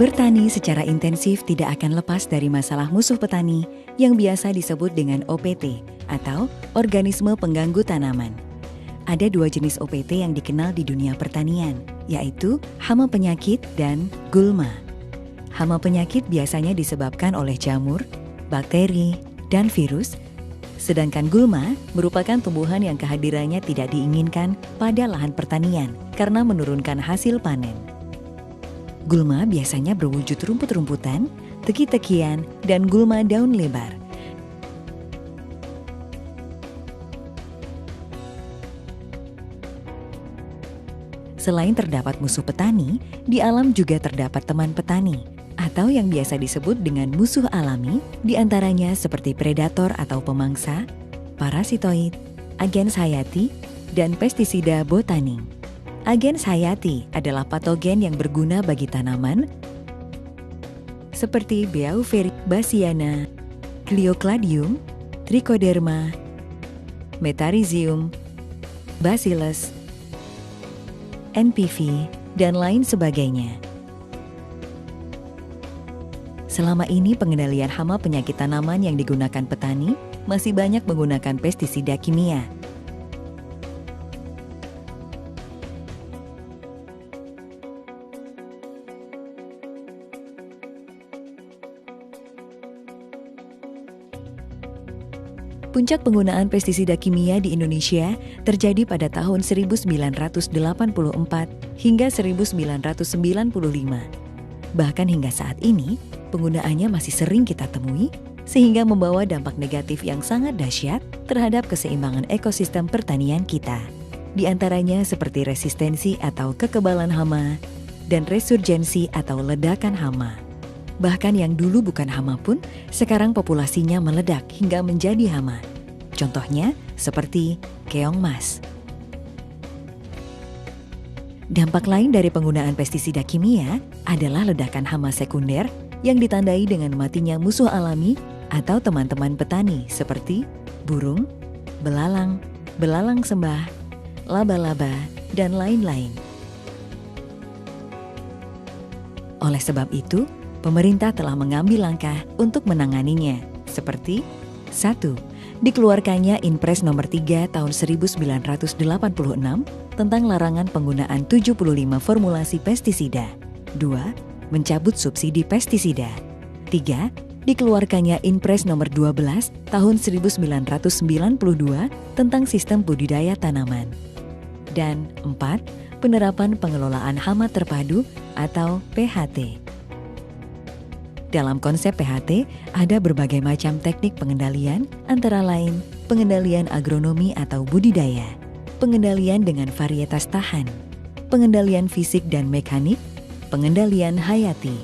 Bertani secara intensif tidak akan lepas dari masalah musuh petani yang biasa disebut dengan OPT atau organisme pengganggu tanaman. Ada dua jenis OPT yang dikenal di dunia pertanian, yaitu hama penyakit dan gulma. Hama penyakit biasanya disebabkan oleh jamur, bakteri, dan virus, sedangkan gulma merupakan tumbuhan yang kehadirannya tidak diinginkan pada lahan pertanian karena menurunkan hasil panen. Gulma biasanya berwujud rumput-rumputan, teki-tekian, dan gulma daun lebar. Selain terdapat musuh petani, di alam juga terdapat teman petani, atau yang biasa disebut dengan musuh alami, diantaranya seperti predator atau pemangsa, parasitoid, agens hayati, dan pestisida botani. Agens hayati adalah patogen yang berguna bagi tanaman seperti Beauveria, Cleocladium, Trichoderma, Metarhizium, Bacillus, NPV, dan lain sebagainya. Selama ini pengendalian hama penyakit tanaman yang digunakan petani masih banyak menggunakan pestisida kimia. Puncak penggunaan pestisida kimia di Indonesia terjadi pada tahun 1984 hingga 1995. Bahkan hingga saat ini, penggunaannya masih sering kita temui, sehingga membawa dampak negatif yang sangat dahsyat terhadap keseimbangan ekosistem pertanian kita. Di antaranya seperti resistensi atau kekebalan hama, dan resurgensi atau ledakan hama. Bahkan yang dulu bukan hama pun, sekarang populasinya meledak hingga menjadi hama. Contohnya seperti keong mas. Dampak lain dari penggunaan pestisida kimia adalah ledakan hama sekunder yang ditandai dengan matinya musuh alami atau teman-teman petani seperti burung, belalang, belalang sembah, laba-laba, dan lain-lain. Oleh sebab itu, pemerintah telah mengambil langkah untuk menanganinya, seperti 1. Dikeluarkannya Inpres nomor 3 tahun 1986 tentang larangan penggunaan 75 formulasi pestisida. 2. Mencabut subsidi pestisida. 3. Dikeluarkannya Inpres nomor 12 tahun 1992 tentang sistem budidaya tanaman. Dan 4. Penerapan pengelolaan hama terpadu atau PHT. Dalam konsep PHT, ada berbagai macam teknik pengendalian, antara lain pengendalian agronomi atau budidaya, pengendalian dengan varietas tahan, pengendalian fisik dan mekanik, pengendalian hayati.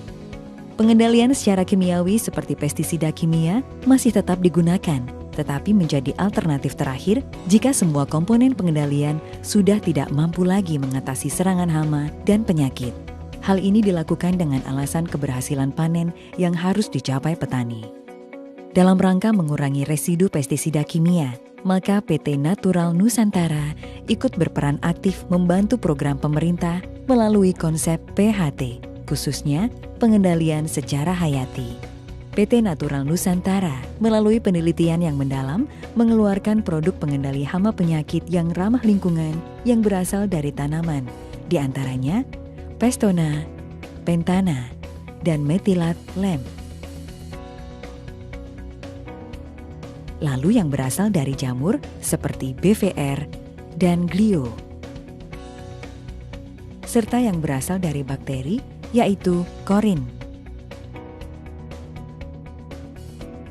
Pengendalian secara kimiawi seperti pestisida kimia masih tetap digunakan, tetapi menjadi alternatif terakhir jika semua komponen pengendalian sudah tidak mampu lagi mengatasi serangan hama dan penyakit. Hal ini dilakukan dengan alasan keberhasilan panen yang harus dicapai petani. Dalam rangka mengurangi residu pestisida kimia, maka PT Natural Nusantara ikut berperan aktif membantu program pemerintah melalui konsep PHT, khususnya pengendalian secara hayati. PT Natural Nusantara melalui penelitian yang mendalam mengeluarkan produk pengendali hama penyakit yang ramah lingkungan yang berasal dari tanaman, di antaranya Pestona, Pentana, dan Metilat Lem. Lalu yang berasal dari jamur seperti BVR dan Glio. Serta yang berasal dari bakteri yaitu Korin.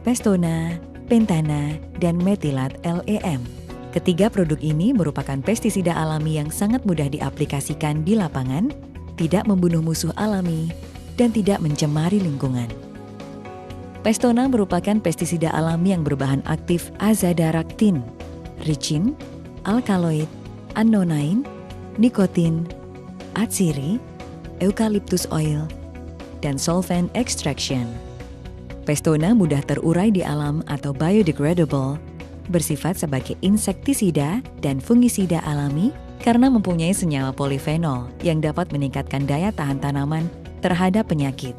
Pestona, Pentana, dan Metilat LEM. Ketiga produk ini merupakan pestisida alami yang sangat mudah diaplikasikan di lapangan, tidak membunuh musuh alami, dan tidak mencemari lingkungan. Pestona merupakan pestisida alami yang berbahan aktif azadirachtin, ricin, alkaloid, annonain, nikotin, atsiri, eucalyptus oil, dan solvent extraction. Pestona mudah terurai di alam atau biodegradable, bersifat sebagai insektisida dan fungisida alami karena mempunyai senyawa polifenol yang dapat meningkatkan daya tahan tanaman terhadap penyakit.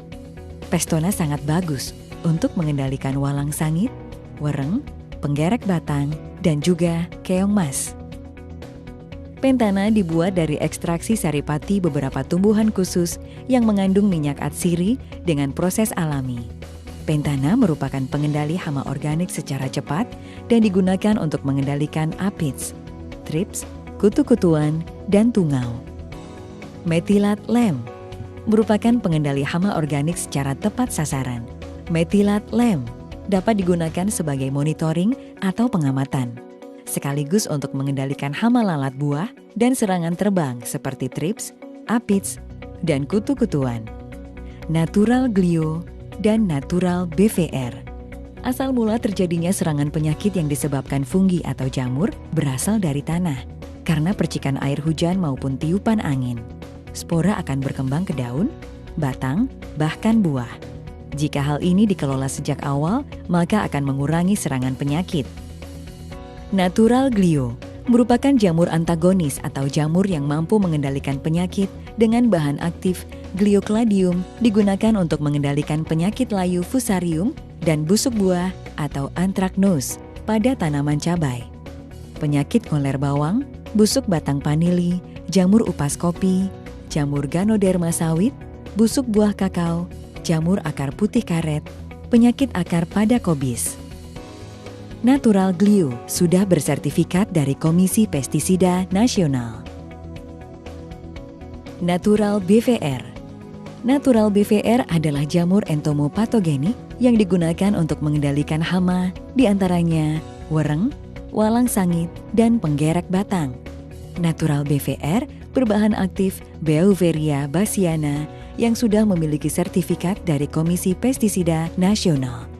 Pestona sangat bagus untuk mengendalikan walang sangit, wereng, penggerek batang, dan juga keong mas. Pentana dibuat dari ekstraksi saripati beberapa tumbuhan khusus yang mengandung minyak atsiri dengan proses alami. Pentana merupakan pengendali hama organik secara cepat dan digunakan untuk mengendalikan aphids, thrips, kutu-kutuan, dan tungau. Methylat lem merupakan pengendali hama organik secara tepat sasaran. Methylat lem dapat digunakan sebagai monitoring atau pengamatan, sekaligus untuk mengendalikan hama lalat buah dan serangan terbang seperti thrips, aphids, dan kutu-kutuan. Natural glio dan natural BVR. Asal mula terjadinya serangan penyakit yang disebabkan fungi atau jamur berasal dari tanah. Karena percikan air hujan maupun tiupan angin, spora akan berkembang ke daun, batang, bahkan buah. Jika hal ini dikelola sejak awal, maka akan mengurangi serangan penyakit. Natural glio merupakan jamur antagonis atau jamur yang mampu mengendalikan penyakit dengan bahan aktif Gliocladium, digunakan untuk mengendalikan penyakit layu fusarium dan busuk buah atau anthracnose pada tanaman cabai. Penyakit ngoler bawang, busuk batang panili, jamur upas kopi, jamur Ganoderma sawit, busuk buah kakao, jamur akar putih karet, penyakit akar pada kobis. Natural Glio sudah bersertifikat dari Komisi Pestisida Nasional. Natural BVR. Natural BVR adalah jamur entomopatogenik yang digunakan untuk mengendalikan hama, diantaranya wereng, walang sangit, dan penggerek batang. Natural BVR berbahan aktif Beauveria bassiana yang sudah memiliki sertifikat dari Komisi Pestisida Nasional.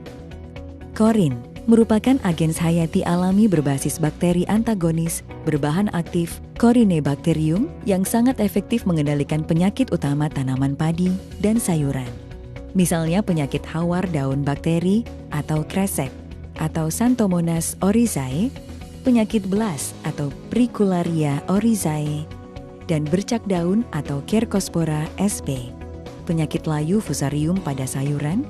Korin merupakan agens hayati alami berbasis bakteri antagonis berbahan aktif Corynebacterium yang sangat efektif mengendalikan penyakit utama tanaman padi dan sayuran. Misalnya penyakit hawar daun bakteri atau kresek atau Xanthomonas oryzae, penyakit belas atau Pricularia oryzae, dan bercak daun atau Cercospora sp, penyakit layu fusarium pada sayuran,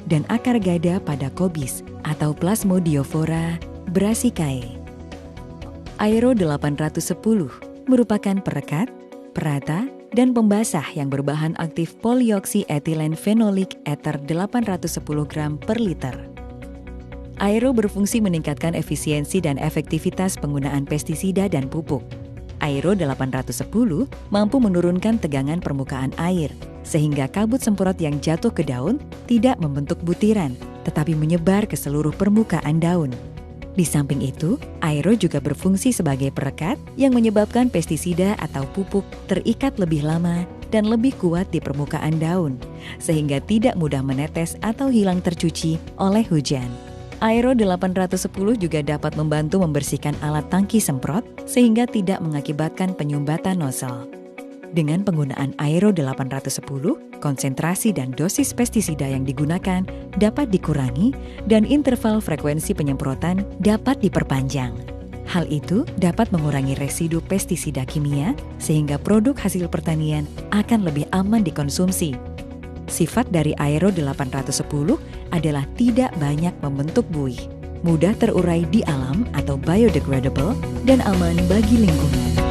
dan akar gada pada kobis atau Plasmodiofora brassicae. Aero 810 merupakan perekat, perata, dan pembasah yang berbahan aktif polioksietilen fenolik ether 810 gram per liter. Aero berfungsi meningkatkan efisiensi dan efektivitas penggunaan pestisida dan pupuk. Aero 810 mampu menurunkan tegangan permukaan air, sehingga kabut semprot yang jatuh ke daun tidak membentuk butiran, tetapi menyebar ke seluruh permukaan daun. Di samping itu, Aero juga berfungsi sebagai perekat yang menyebabkan pestisida atau pupuk terikat lebih lama dan lebih kuat di permukaan daun, sehingga tidak mudah menetes atau hilang tercuci oleh hujan. Aero 810 juga dapat membantu membersihkan alat tangki semprot sehingga tidak mengakibatkan penyumbatan nozzle. Dengan penggunaan Aero 810, konsentrasi dan dosis pestisida yang digunakan dapat dikurangi dan interval frekuensi penyemprotan dapat diperpanjang. Hal itu dapat mengurangi residu pestisida kimia sehingga produk hasil pertanian akan lebih aman dikonsumsi. Sifat dari Aero 810 adalah tidak banyak membentuk buih, mudah terurai di alam atau biodegradable, dan aman bagi lingkungan.